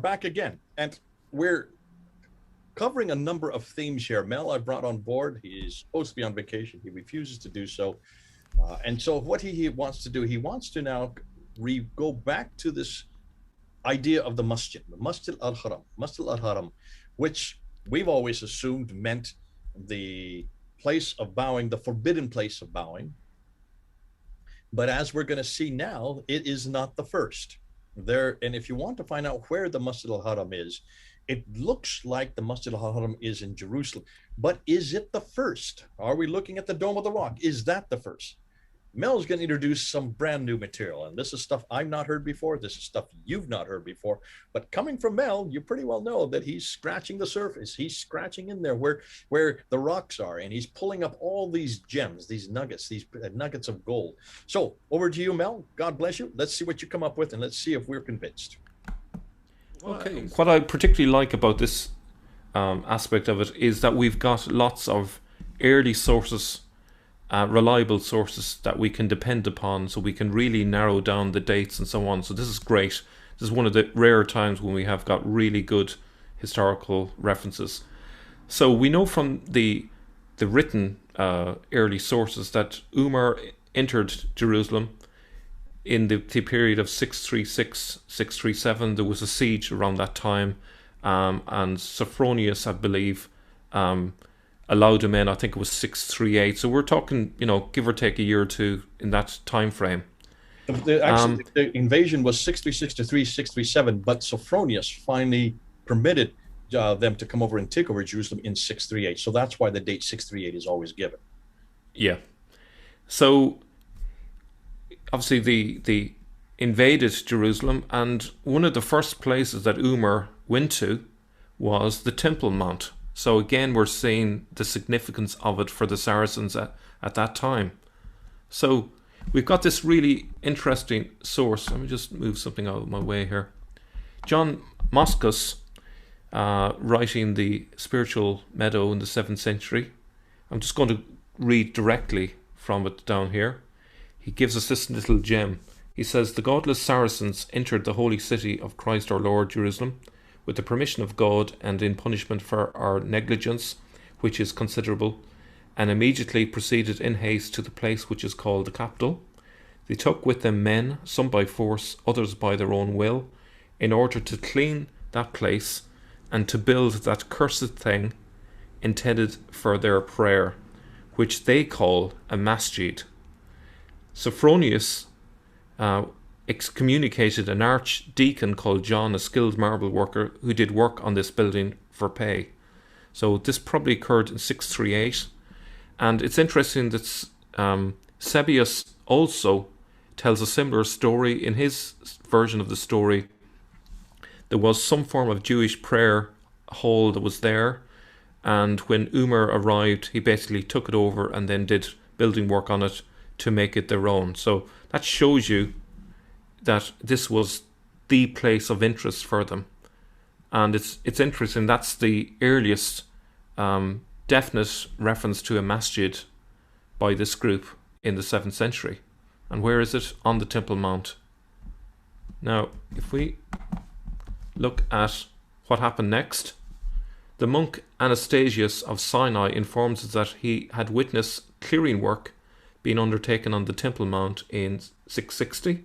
back again, and we're covering a number of themes here. Mel, I brought on board. He is supposed to be on vacation. He refuses to do so. And so what he wants to do, he wants to now go back to this idea of the Masjid al-Haram, which we've always assumed meant the place of bowing, the forbidden place of bowing. But as we're going to see now, it is not the first. And if you want to find out where the Masjid al-Haram is, it looks like the Masjid al-Haram is in Jerusalem. But is it the first? Are we looking at the Dome of the Rock? Is that the first? Mel's going to introduce some brand new material, and this is stuff I've not heard before. This is stuff you've not heard before. But coming from Mel, you pretty well know that he's scratching the surface. He's scratching in there where the rocks are, and he's pulling up all these gems, these nuggets of gold. So over to you, Mel. God bless you. Let's see what you come up with, and let's see if we're convinced. Okay. What I particularly like about this aspect of it is that we've got lots of early sources, reliable sources that we can depend upon, so we can really narrow down the dates and so on. So this is great. This is one of the rare times when we have got really good historical references. So we know from the written early sources that Umar entered Jerusalem in the period of 636, 637. There was a siege around that time, and Sophronius, I believe, allowed him in. I think it was 638. So we're talking, give or take a year or two in that time frame. Actually, the invasion was 636 to 637, but Sophronius finally permitted them to come over and take over Jerusalem in 638. So that's why the date 638 is always given. Yeah. So obviously the invaded Jerusalem, and one of the first places that Umar went to was the Temple Mount. So again, we're seeing the significance of it for the Saracens at that time. So we've got this really interesting source. Let me just move something out of my way here. John Moschus, writing the Spiritual Meadow in the 7th century. I'm just going to read directly from it down here. He gives us this little gem. He says, "The godless Saracens entered the holy city of Christ our Lord, Jerusalem, with the permission of God and in punishment for our negligence, which is considerable, and immediately proceeded in haste to the place which is called the capital. They took with them men, some by force, others by their own will, in order to clean that place and to build that cursed thing intended for their prayer, which they call a masjid. Sophronius excommunicated an archdeacon called John, a skilled marble worker, who did work on this building for pay." So this probably occurred in 638. And it's interesting that Sebius also tells a similar story. In his version of the story, there was some form of Jewish prayer hall that was there, and when Umar arrived, he basically took it over and then did building work on it to make it their own. So that shows you that this was the place of interest for them. And it's interesting, that's the earliest definite reference to a masjid by this group in the 7th century. And where is it? On the Temple Mount. Now, if we look at what happened next, the monk Anastasius of Sinai informs us that he had witnessed clearing work being undertaken on the Temple Mount in 660.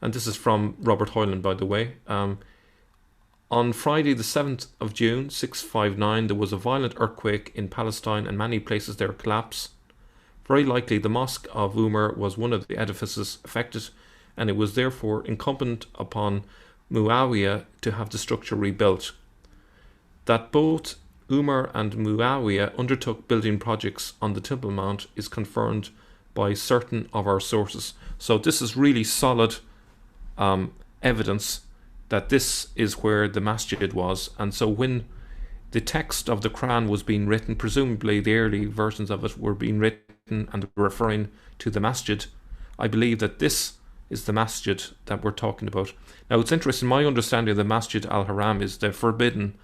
And this is from Robert Hoyland, by the way. On Friday the 7th of June, 659, there was a violent earthquake in Palestine and many places there collapsed. Very likely the Mosque of Umar was one of the edifices affected, and it was therefore incumbent upon Muawiyah to have the structure rebuilt. That both Umar and Muawiyah undertook building projects on the Temple Mount is confirmed by certain of our sources. So this is really solid evidence that this is where the masjid was. And so when the text of the Quran was being written, presumably the early versions of it were being written and referring to the masjid, I believe that this is the masjid that we're talking about. Now it's interesting, my understanding of the Masjid al-Haram is the forbidden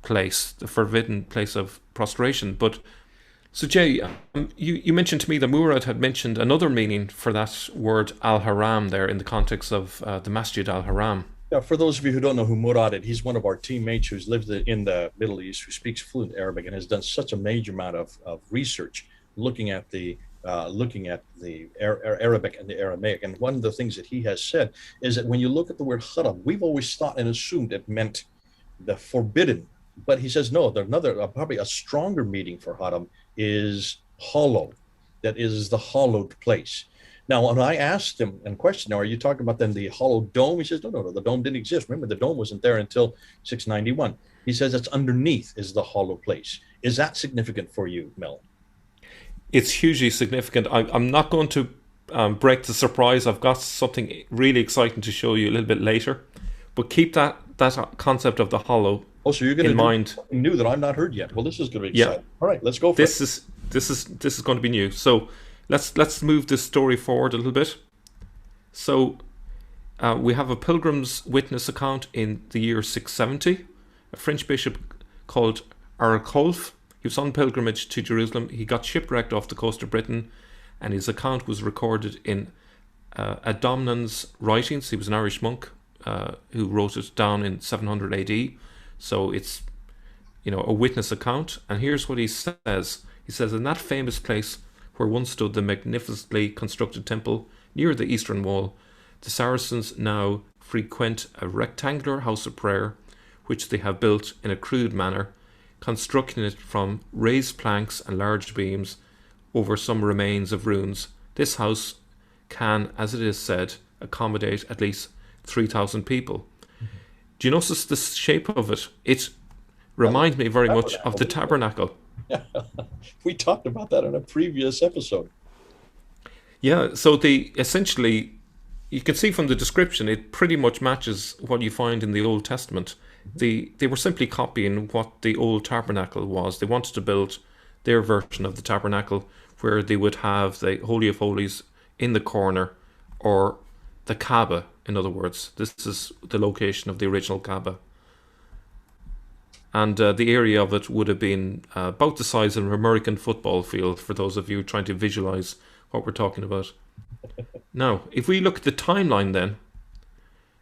place of prostration. But so Jay, you mentioned to me that Murad had mentioned another meaning for that word al-Haram there in the context of the Masjid al-Haram. Yeah, for those of you who don't know who Murad is, he's one of our teammates who's lived in the Middle East, who speaks fluent Arabic and has done such a major amount of research looking at the Arabic and the Aramaic. And one of the things that he has said is that when you look at the word haram, we've always thought and assumed it meant the forbidden. But he says no. There's another, probably a stronger meaning for haram is hollow. That is the hollowed place. Now, when I asked him and questioned, now, are you talking about then the hollow dome? He says, no, no, no, the dome didn't exist. Remember, the dome wasn't there until 691. He says it's underneath is the hollow place. Is that significant for you, Mel? It's hugely significant. I'm not going to break the surprise. I've got something really exciting to show you a little bit later, but keep that concept of the hollow Oh, so you're going to in do mind. something new that I've not heard yet. Well, this is going to be Yeah, exciting. All right, let's go for it. this is going to be new. So let's move this story forward a little bit. So we have a pilgrim's witness account in the year 670. A French bishop called Arculf. He was on pilgrimage to Jerusalem. He got shipwrecked off the coast of Britain, and his account was recorded in Adomnan's writings. He was an Irish monk who wrote it down in 700 AD. So it's, a witness account. And here's what he says. He says, in that famous place where once stood the magnificently constructed temple near the eastern wall, the Saracens now frequent a rectangular house of prayer, which they have built in a crude manner, constructing it from raised planks and large beams over some remains of ruins. This house can, as it is said, accommodate at least 3,000 people. Do you notice the shape of it? It reminds me very much of the tabernacle. We talked about that in a previous episode. Yeah, so essentially, you can see from the description, it pretty much matches what you find in the Old Testament. They were simply copying what the old tabernacle was. They wanted to build their version of the tabernacle where they would have the Holy of Holies in the corner, or the Kaaba, in other words. This is the location of the original Kaaba. And the area of it would have been about the size of an American football field, for those of you trying to visualize what we're talking about. Now, if we look at the timeline then,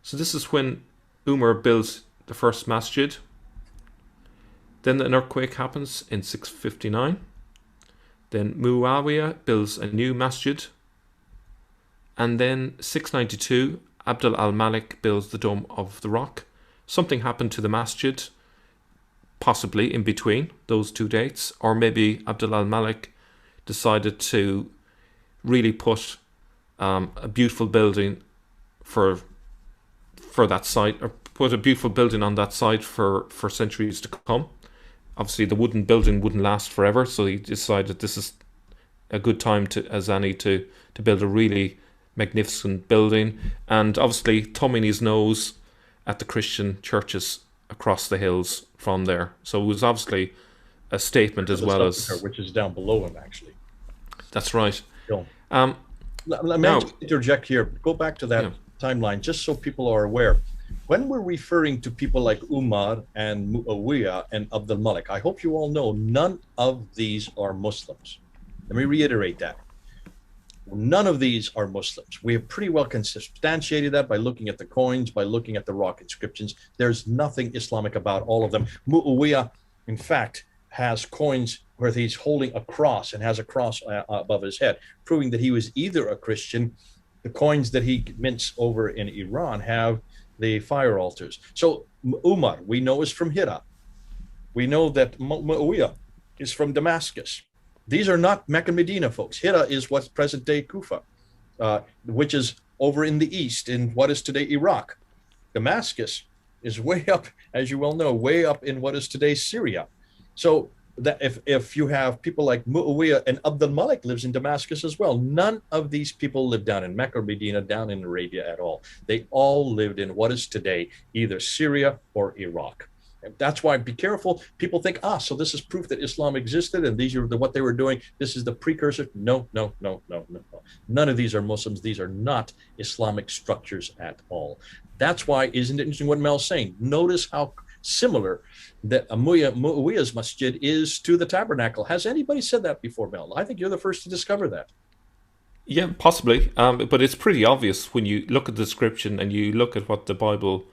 so this is when Umar builds the first masjid. Then an earthquake happens in 659. Then Muawiyah builds a new masjid. And then 692, Abd al-Malik builds the Dome of the Rock. Something happened to the masjid, possibly in between those two dates. Or maybe Abd al-Malik decided to really put a beautiful building for that site, or put a beautiful building on that site for centuries to come. Obviously, the wooden building wouldn't last forever, so he decided this is a good time as any to build a really magnificent building, and obviously thumbing his nose at the Christian churches across the hills from there. So it was obviously a statement as well as... Which is down below him, actually. That's right. Let me interject here. Go back to that timeline, just so people are aware. When we're referring to people like Umar and Muawiyah and Abd al-Malik, I hope you all know none of these are Muslims. Let me reiterate that. None of these are Muslims. We have pretty well substantiated that by looking at the coins, by looking at the rock inscriptions. There's nothing Islamic about all of them. Muawiyah, in fact, has coins where he's holding a cross and has a cross above his head, proving that he was either a Christian. The coins that he mints over in Iran have the fire altars. So Umar, we know, is from Hira. We know that Muawiyah is from Damascus. These are not Mecca and Medina, folks. Hira is what's present-day Kufa, which is over in the east in what is today Iraq. Damascus is way up, as you well know, way up in what is today Syria. So that if you have people like Muawiyah, and Abd al-Malik lives in Damascus as well, none of these people live down in Mecca or Medina, down in Arabia at all. They all lived in what is today either Syria or Iraq. And that's why, be careful. People think, so this is proof that Islam existed and these are what they were doing. This is the precursor. No. None of these are Muslims. These are not Islamic structures at all. That's why, isn't it interesting what Mel's saying? Notice how similar that Muawiyah's masjid is to the tabernacle. Has anybody said that before, Mel? I think you're the first to discover that. Yeah, possibly. But it's pretty obvious when you look at the description and you look at what the Bible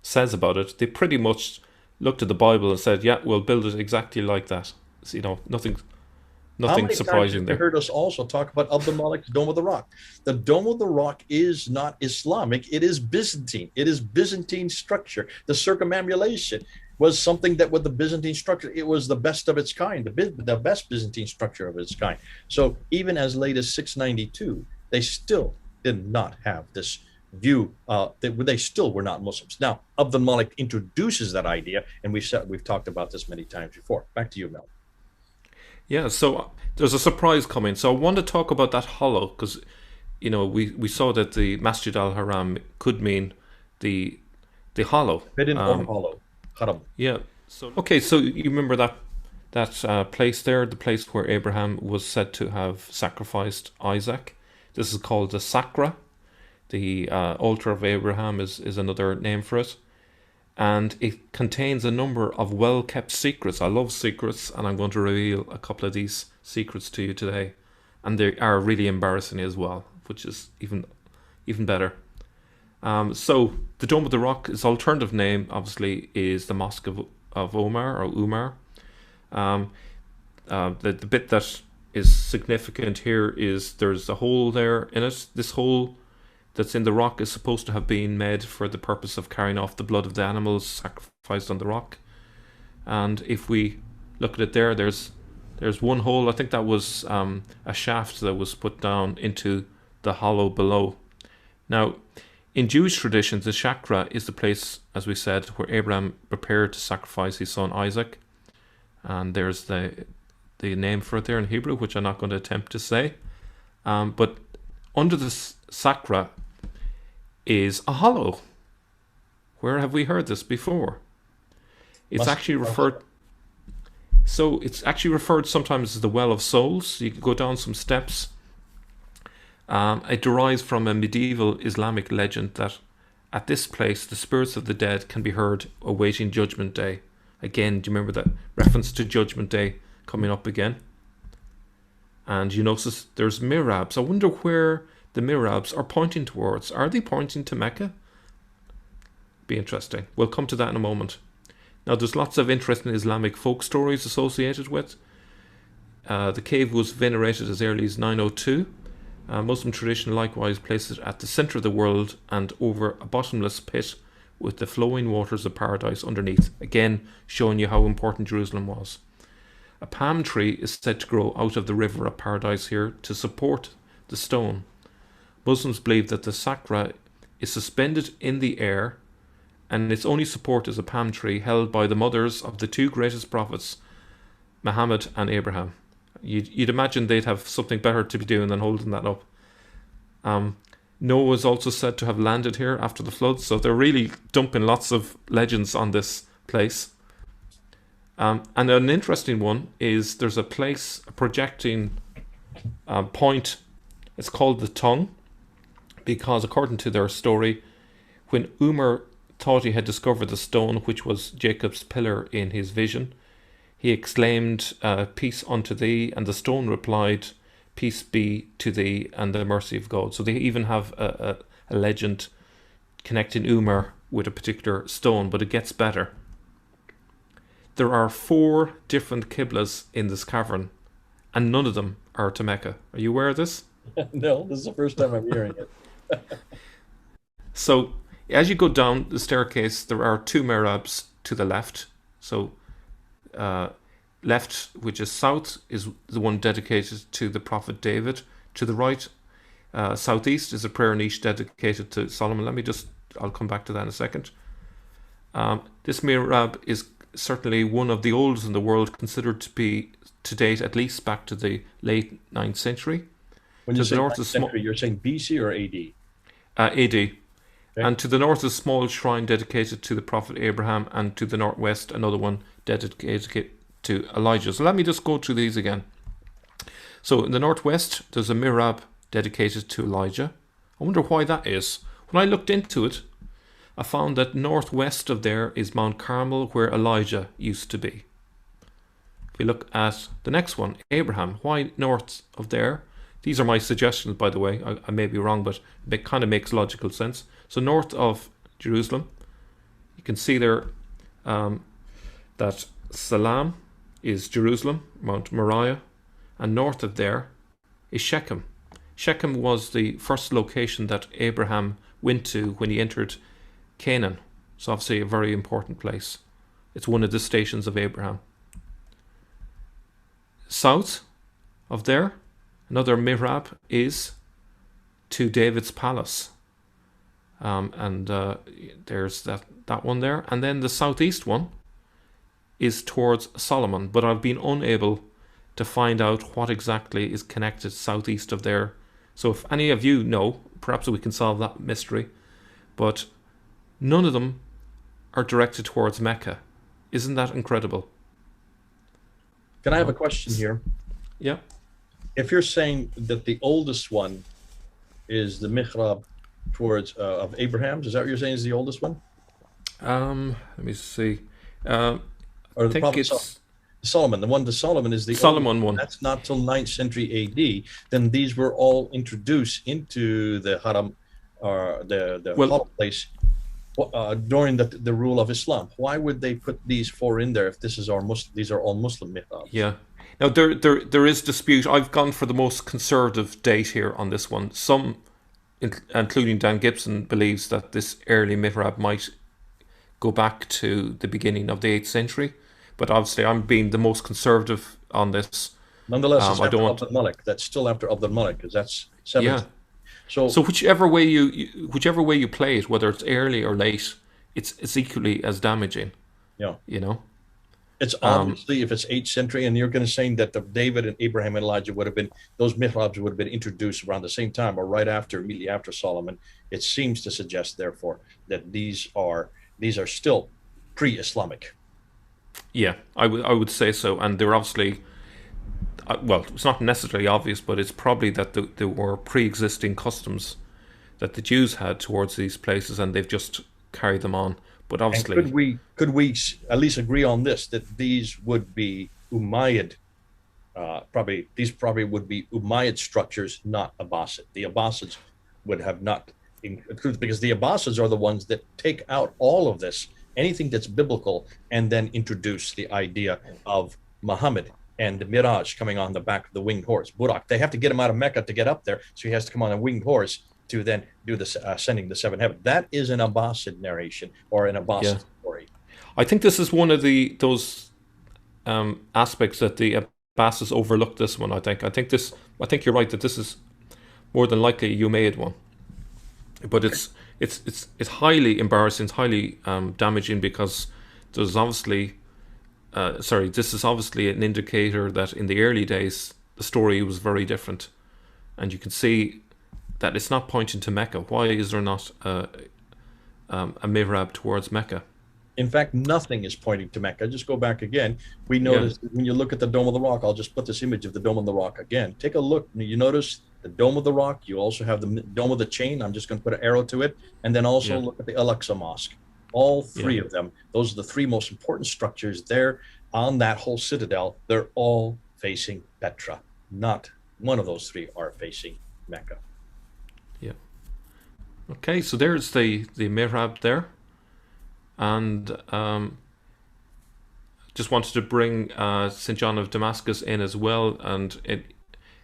says about it, they pretty much looked at the Bible and said, "Yeah, we'll build it exactly like that." So, nothing, How nothing many times have surprising you there. heard us also talk about Abdul Malik's Dome of the Rock? The Dome of the Rock is not Islamic, it is Byzantine. It is Byzantine structure. The circumambulation was something that with the Byzantine structure, it was the best of its kind, the best Byzantine structure of its kind. So even as late as 692, they still did not have this view. They still were not Muslims. Now, Abdul Malik introduces that idea, and we've talked about this many times before. Back to you, Mel. Yeah, so there's a surprise coming. So I want to talk about that hollow because we saw that the Masjid al Haram could mean the hollow. Hidden or hollow. Haram. Yeah. So okay, so you remember that place there, the place where Abraham was said to have sacrificed Isaac. This is called the Sacra. The altar of Abraham is another name for it, and it contains a number of well-kept secrets. I love secrets, and I'm going to reveal a couple of these secrets to you today, and they are really embarrassing as well, which is even better. So the Dome of the Rock, its alternative name, obviously, is the Mosque of Omar or Umar. The bit that is significant here is there's a hole there in it. This hole that's in the rock is supposed to have been made for the purpose of carrying off the blood of the animals sacrificed on the rock. And if we look at it there's one hole. I think that was a shaft that was put down into the hollow below. Now, in Jewish traditions, the Shakra is the place, as we said, where Abraham prepared to sacrifice his son Isaac. And there's the name for it there in Hebrew, which I'm not going to attempt to say. But under the Sacra is a hollow. Where have we heard this before? It's actually referred sometimes as the Well of Souls. You can go down some steps. It derives from a medieval Islamic legend that at this place the spirits of the dead can be heard awaiting Judgment Day. Again, do you remember that reference to Judgment Day coming up again? And you notice there's mihrabs. I wonder where the mihrabs are pointing towards. Are they pointing to Mecca? Be interesting. We'll come to that in a moment. Now, there's lots of interesting Islamic folk stories associated with. The cave was venerated as early as 902. Muslim tradition likewise places it at the center of the world and over a bottomless pit with the flowing waters of paradise underneath. Again, showing you how important Jerusalem was. A palm tree is said to grow out of the river of paradise here to support the stone. Muslims believe that the Sacra is suspended in the air and its only support is a palm tree held by the mothers of the two greatest prophets, Muhammad and Abraham. You'd imagine they'd have something better to be doing than holding that up. Noah is also said to have landed here after the flood, so they're really dumping lots of legends on this place. And an interesting one is there's a place, a projecting point. It's called the tongue, because according to their story, when Umar thought he had discovered the stone, which was Jacob's pillar in his vision, he exclaimed, "Peace unto thee," and the stone replied, "Peace be to thee and the mercy of God." So they even have a legend connecting Umar with a particular stone, but it gets better. There are 4 different qiblas in this cavern, and none of them are to Mecca. Are you aware of this? No, this is the first time I'm hearing it. So, as you go down the staircase, there are 2 mihrabs to the left. So, left, which is south, is the one dedicated to the prophet David. To the right, southeast, is a prayer niche dedicated to Solomon. I'll come back to that in a second. This mihrab is certainly one of the oldest in the world, considered to be, to date, at least back to the late 9th century. When you say 9th century, you're saying BC or AD? AD. Okay. Okay. And to the north is a small shrine dedicated to the prophet Abraham, and to the northwest another one dedicated to Elijah. So let me just go through these again. So in the northwest there's a mihrab dedicated to Elijah. I wonder why that is. When I looked into it, I found that northwest of there is Mount Carmel, where Elijah used to be. If we look at the next one, Abraham, why north of there? These are my suggestions, by the way. I may be wrong, but it kind of makes logical sense. So north of Jerusalem, You can see there that Salam is Jerusalem, Mount Moriah, and north of there is Shechem. Shechem was the first location that Abraham went to when he entered Canaan. It's obviously a very important place. It's one of the stations of Abraham. South of there, another mihrab is to David's palace. There's that one there. And then the southeast one is towards Solomon. But I've been unable to find out what exactly is connected southeast of there. So if any of you know, perhaps we can solve that mystery. But none of them are directed towards Mecca. Isn't that incredible? Can I have a question here? Yeah. If you're saying that the oldest one is the mihrab towards of Abraham's, is that what you're saying is the oldest one? Let me see. Or I the think prophet it's Solomon? The one to Solomon is the Solomon oldest. one. That's not till 9th century AD. Then these were all introduced into the haram, or the holy place, during the rule of Islam. Why would they put these four in there if these are all Muslim mihrabs? Yeah. Now there is dispute. I've gone for the most conservative date here on this one. Some, including Dan Gibson, believes that this early mihrab might go back to the beginning of the 8th century. But obviously, I'm being the most conservative on this. Nonetheless, it's after Abd al-Malik. That's still after Abd al-Malik, because that's 7th. Yeah. So whichever way you play it, whether it's early or late, it's equally as damaging. Yeah. You know. It's obviously, if it's 8th century, and you're going to say that the David and Abraham and Elijah would have been, those mihrabs would have been introduced around the same time or right after, immediately after Solomon. It seems to suggest, therefore, that these are still pre-Islamic. Yeah, I would say so, and they're obviously, well, it's not necessarily obvious, but it's probably that there were pre-existing customs that the Jews had towards these places, and they've just carried them on. But obviously, and could we at least agree on this, that these would be Umayyad? These probably would be Umayyad structures, not Abbasid. The Abbasids would have not included, because the Abbasids are the ones that take out all of this, anything that's biblical, and then introduce the idea of Muhammad and the Miraj coming on the back of the winged horse, Burak. They have to get him out of Mecca to get up there, so he has to come on a winged horse to then do the ascending the seven heavens. That is an Abbasid narration, or an Abbasid story. I think this is one of those aspects that the Abbasids overlooked. This one, I think you're right that this is more than likely a Umayyad one, but it's highly embarrassing, it's highly damaging, because there's obviously this is obviously an indicator that in the early days the story was very different, and you can see that it's not pointing to Mecca. Why is there not a mihrab towards Mecca? In fact, nothing is pointing to Mecca. Just go back again. We notice when you look at the Dome of the Rock, I'll just put this image of the Dome of the Rock again. Take a look. You notice the Dome of the Rock. You also have the Dome of the Chain. I'm just going to put an arrow to it. And then also look at the Al-Aqsa Mosque. All three of them, those are the three most important structures there on that whole citadel. They're all facing Petra. Not one of those three are facing Mecca. Yeah. Okay, so there's the mihrab there. And just wanted to bring St. John of Damascus in as well. And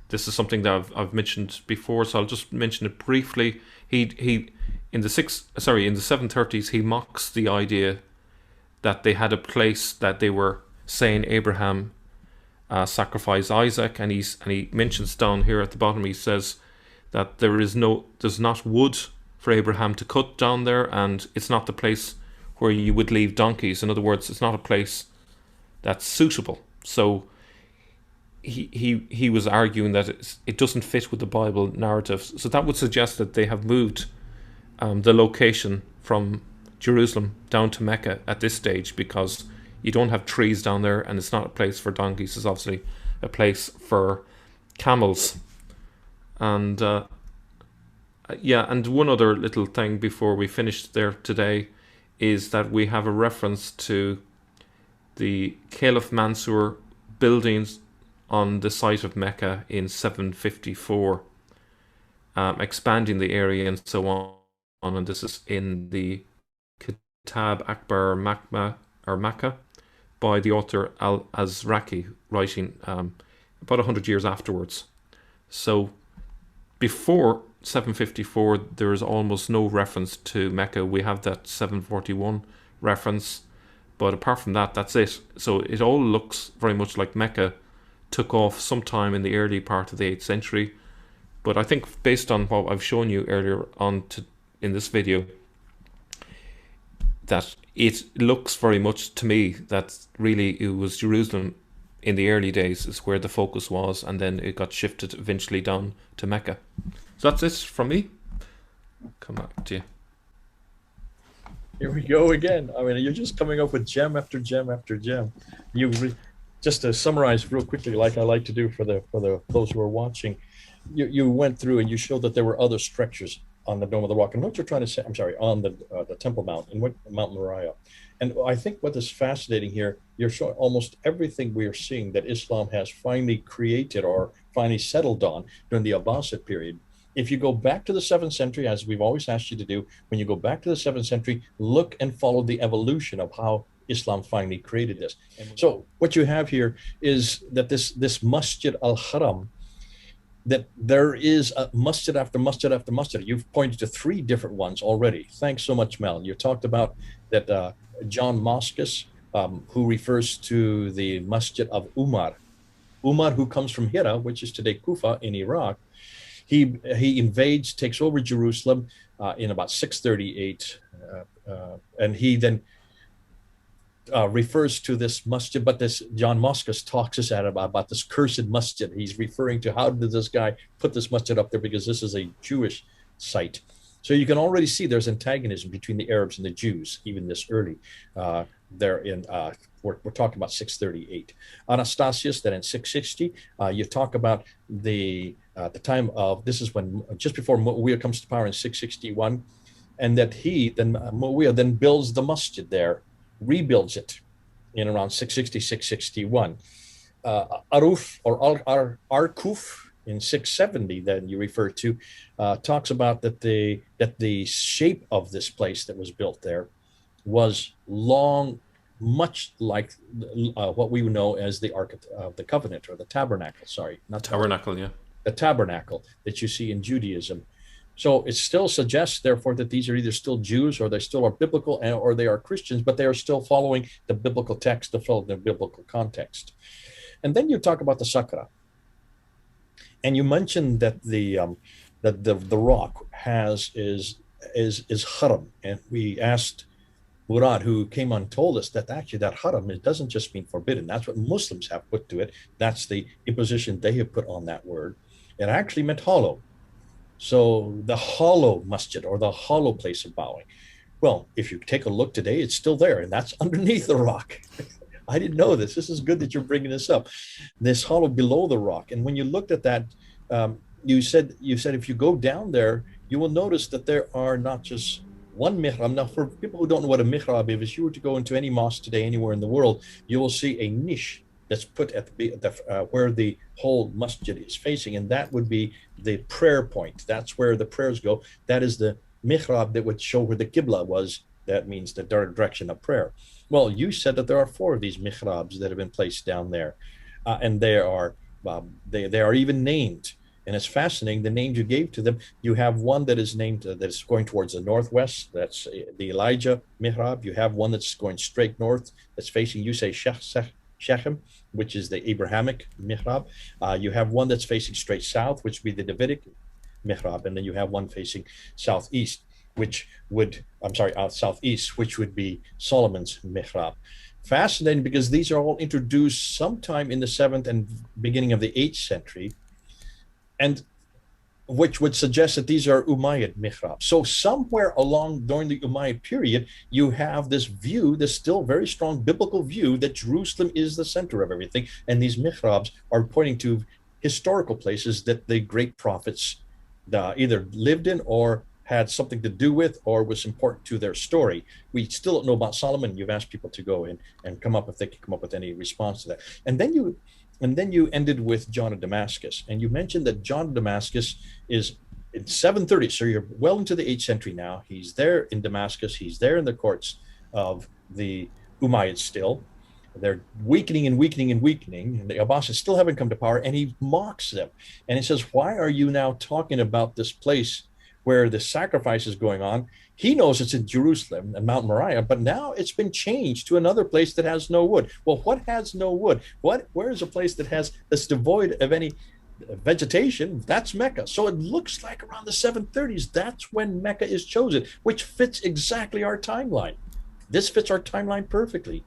this is something that I've mentioned before, so I'll just mention it briefly. He in the 730s, he mocks the idea that they had a place that they were saying Abraham sacrificed Isaac, and he mentions down here at the bottom, he says that there's not wood for Abraham to cut down there, and it's not the place where you would leave donkeys. In other words, it's not a place that's suitable. So he was arguing that it doesn't fit with the Bible narrative. So that would suggest that they have moved the location from Jerusalem down to Mecca at this stage, because you don't have trees down there, and it's not a place for donkeys. It's obviously a place for camels. And and one other little thing before we finish there today is that we have a reference to the Caliph Mansur buildings on the site of Mecca in 754, expanding the area and so on. And this is in the Tab Akbar Makma or Makkah by the author Al Azraqi, writing about 100 years afterwards. So before 754, there is almost no reference to Mecca. We have that 741 reference, but apart from that, that's it. So it all looks very much like Mecca took off sometime in the early part of the 8th century. But I think based on what I've shown you earlier on in this video, that it looks very much to me that really it was Jerusalem in the early days is where the focus was, and then it got shifted eventually down to Mecca. So that's it from me. Come back to you. Here we go again. I mean, you're just coming up with gem after gem after gem. Just to summarize real quickly, like I like to do for those who are watching, you went through and you showed that there were other structures on the Dome of the Rock. And what you're trying to say, I'm sorry, on the Temple Mount, in Mount Moriah. And I think what is fascinating here, you're showing almost everything we are seeing that Islam has finally created or finally settled on during the Abbasid period. If you go back to the 7th century, as we've always asked you to do, when you go back to the 7th century, look and follow the evolution of how Islam finally created this. So what you have here is that this Masjid al-Haram, that there is a masjid after masjid after masjid. You've pointed to 3 different ones already. Thanks so much, Mel. You talked about that John Moscus, who refers to the masjid of Umar. Umar, who comes from Hira, which is today Kufa in Iraq. He invades, takes over Jerusalem in about 638, and he then refers to this masjid, but this John Moscus talks us about this cursed masjid. He's referring to how did this guy put this masjid up there, because this is a Jewish site. So you can already see there's antagonism between the Arabs and the Jews, even this early. We're talking about 638. Anastasius, then in 660, you talk about the time of, this is when, just before Muawiyah comes to power in 661, and that Muawiyah then builds the masjid there, rebuilds it in around 660, 661. Aruf or Arkuf in 670, then you refer to, talks about that the shape of this place that was built there was long, much like what we know as the Ark of the Covenant, or the Tabernacle. Sorry, not Tabernacle, yeah. The Tabernacle that you see in Judaism. So it still suggests, therefore, that these are either still Jews, or they still are biblical, or they are Christians, but they are still following the biblical text, the biblical context. And then you talk about the Sakra, and you mentioned that the rock is haram, and we asked Murad, who came on, told us that actually that haram, it doesn't just mean forbidden. That's what Muslims have put to it. That's the imposition they have put on that word. It actually meant hollow. So the hollow masjid, or the hollow place of bowing. Well, if you take a look today, it's still there, and that's underneath the rock. I didn't know this. This is good that you're bringing this up. This hollow below the rock. And when you looked at that, you said if you go down there, you will notice that there are not just one mihrab. Now, for people who don't know what a mihrab is, if you were to go into any mosque today, anywhere in the world, you will see a niche that's put at where the whole masjid is facing, and that would be the prayer point. That's where the prayers go. That is the mihrab that would show where the qibla was. That means the direction of prayer. Well, you said that there are 4 of these mihrabs that have been placed down there, and they are even named. And it's fascinating, the names you gave to them. You have one that is named, that's going towards the northwest. That's the Elijah mihrab. You have one that's going straight north, that's facing, you say, Shechem, which is the Abrahamic mihrab. You have one that's facing straight south, which would be the Davidic mihrab. And then you have one facing southeast, southeast, which would be Solomon's mihrab. Fascinating, because these are all introduced sometime in the 7th and beginning of the 8th century, and which would suggest that these are Umayyad mihrab. So somewhere along during the Umayyad period, you have this view, this still very strong biblical view, that Jerusalem is the center of everything, and these mihrabs are pointing to historical places that the great prophets either lived in, or had something to do with, or was important to their story. We still don't know about Solomon. You've asked people to go in and come up, if they can come up with any response to that. And then you ended with John of Damascus, and you mentioned that John of Damascus is in 730. So you're well into the 8th century now. He's there in Damascus. He's there in the courts of the Umayyads still. They're weakening and weakening and weakening. And the Abbasids still haven't come to power, and he mocks them. And he says, why are you now talking about this place where the sacrifice is going on? He knows it's in Jerusalem and Mount Moriah, but now it's been changed to another place that has no wood. Well, what has no wood? Where is a place that's devoid of any vegetation? That's Mecca. So it looks like around the 730s, that's when Mecca is chosen, which fits exactly our timeline. This fits our timeline perfectly.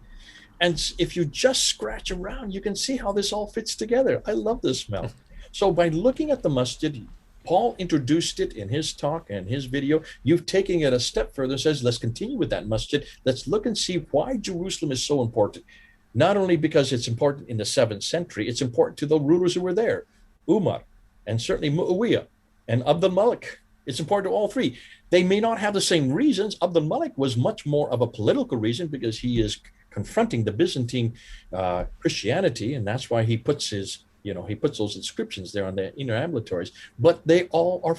And if you just scratch around, you can see how this all fits together. I love this smell. So by looking at the masjid, Paul introduced it in his talk and his video. You've taken it a step further and says, let's continue with that masjid. Let's look and see why Jerusalem is so important. Not only because it's important in the 7th century, it's important to the rulers who were there, Umar, and certainly Muawiyah and Abdul Malik. It's important to all three. They may not have the same reasons. Abdul Malik was much more of a political reason because he is confronting the Byzantine Christianity, and that's why he puts those inscriptions there on the inner ambulatories. But they all are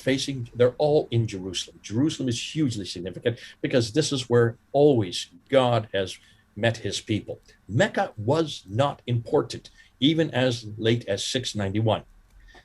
they're all in Jerusalem. Jerusalem is hugely significant because this is where always God has met his people. Mecca was not important, even as late as 691.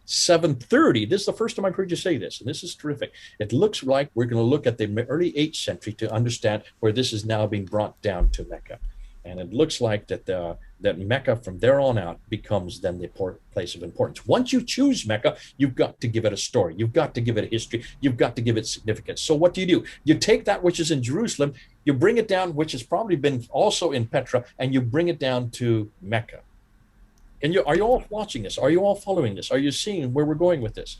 730, this is the first time I've heard you say this, and this is terrific. It looks like we're going to look at the early 8th century to understand where this is now being brought down to Mecca. And it looks like that Mecca from there on out becomes then the place of importance. Once you choose Mecca, you've got to give it a story. You've got to give it a history. You've got to give it significance. So what do? You take that which is in Jerusalem, you bring it down, which has probably been also in Petra, and you bring it down to Mecca. And are you all watching this? Are you all following this? Are you seeing where we're going with this?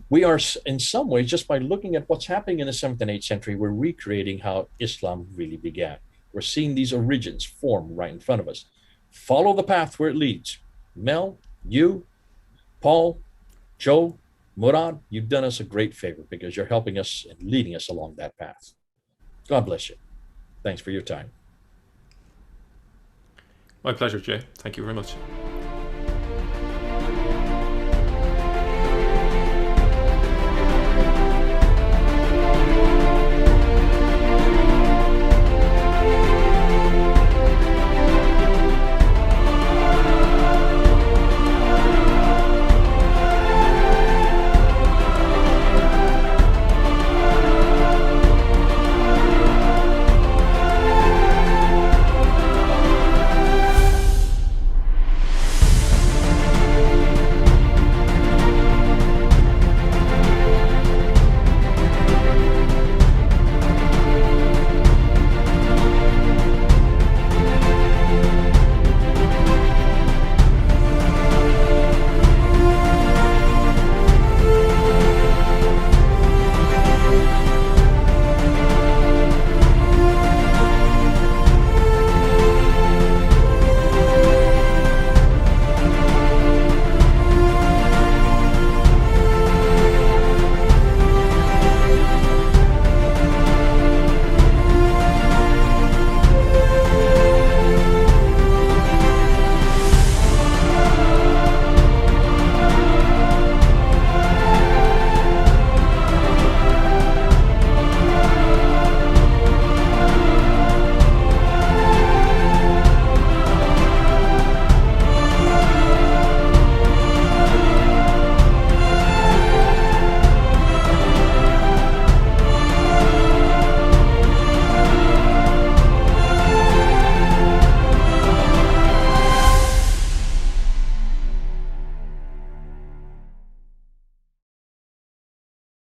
We are, in some ways, just by looking at what's happening in the 7th and 8th century, we're recreating how Islam really began. We're seeing these origins form right in front of us. Follow the path where it leads. Mel, you, Paul, Joe, Murad, you've done us a great favor because you're helping us and leading us along that path. God bless you. Thanks for your time. My pleasure, Jay. Thank you very much.